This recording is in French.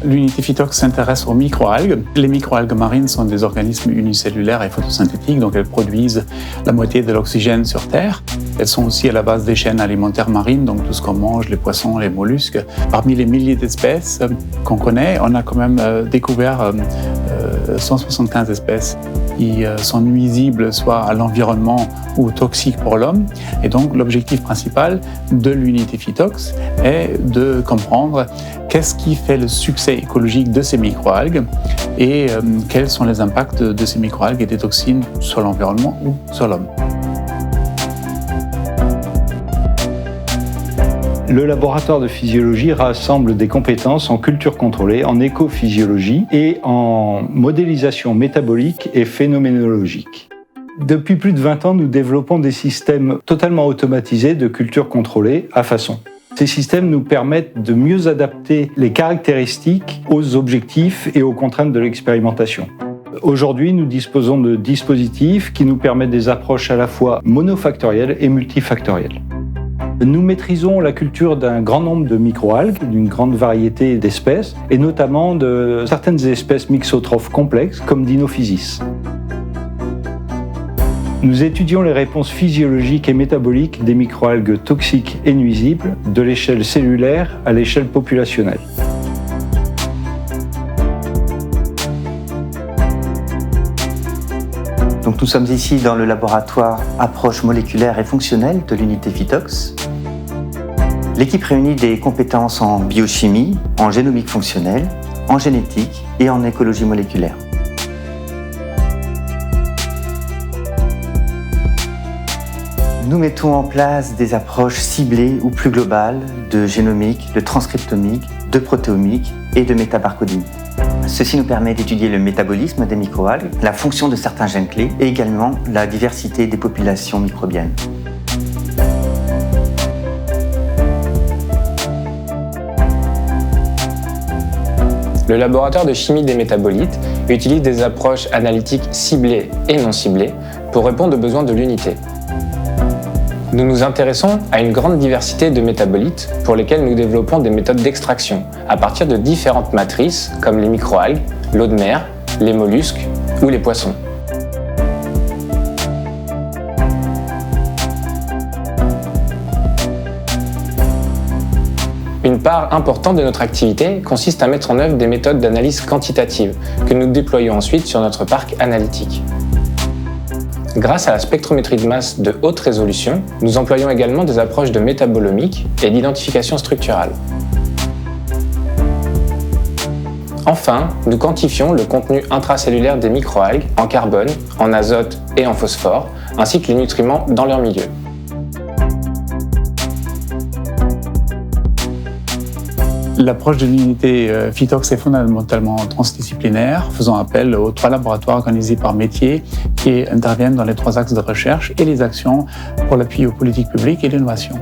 L'unité Phytox s'intéresse aux microalgues. Les microalgues marines sont des organismes unicellulaires et photosynthétiques, donc elles produisent la moitié de l'oxygène sur Terre. Elles sont aussi à la base des chaînes alimentaires marines, donc tout ce qu'on mange, les poissons, les mollusques. Parmi les milliers d'espèces qu'on connaît, on a quand même découvert 175 espèces qui sont nuisibles soit à l'environnement ou toxiques pour l'homme. Et donc l'objectif principal de l'unité Phytox est de comprendre qu'est-ce qui fait le succès écologique de ces microalgues et quels sont les impacts de ces microalgues et des toxines sur l'environnement ou sur l'homme. Le laboratoire de physiologie rassemble des compétences en culture contrôlée, en écophysiologie et en modélisation métabolique et phénoménologique. Depuis plus de 20 ans, nous développons des systèmes totalement automatisés de culture contrôlée à façon. Ces systèmes nous permettent de mieux adapter les caractéristiques aux objectifs et aux contraintes de l'expérimentation. Aujourd'hui, nous disposons de dispositifs qui nous permettent des approches à la fois monofactorielles et multifactorielles. Nous maîtrisons la culture d'un grand nombre de microalgues, d'une grande variété d'espèces, et notamment de certaines espèces mixotrophes complexes comme Dinophysis. Nous étudions les réponses physiologiques et métaboliques des microalgues toxiques et nuisibles de l'échelle cellulaire à l'échelle populationnelle. Donc nous sommes ici dans le laboratoire approche moléculaire et fonctionnelle de l'unité Phytox. L'équipe réunit des compétences en biochimie, en génomique fonctionnelle, en génétique et en écologie moléculaire. Nous mettons en place des approches ciblées ou plus globales de génomique, de transcriptomique, de protéomique et de métabarcodine. Ceci nous permet d'étudier le métabolisme des microalgues, la fonction de certains gènes clés et également la diversité des populations microbiennes. Le laboratoire de chimie des métabolites utilise des approches analytiques ciblées et non ciblées pour répondre aux besoins de l'unité. Nous nous intéressons à une grande diversité de métabolites pour lesquels nous développons des méthodes d'extraction à partir de différentes matrices comme les microalgues, l'eau de mer, les mollusques ou les poissons. Une part importante de notre activité consiste à mettre en œuvre des méthodes d'analyse quantitative que nous déployons ensuite sur notre parc analytique. Grâce à la spectrométrie de masse de haute résolution, nous employons également des approches de métabolomique et d'identification structurale. Enfin, nous quantifions le contenu intracellulaire des microalgues en carbone, en azote et en phosphore, ainsi que les nutriments dans leur milieu. L'approche de l'unité Phytox est fondamentalement transdisciplinaire, faisant appel aux 3 laboratoires organisés par métier qui interviennent dans les 3 axes de recherche et les actions pour l'appui aux politiques publiques et l'innovation.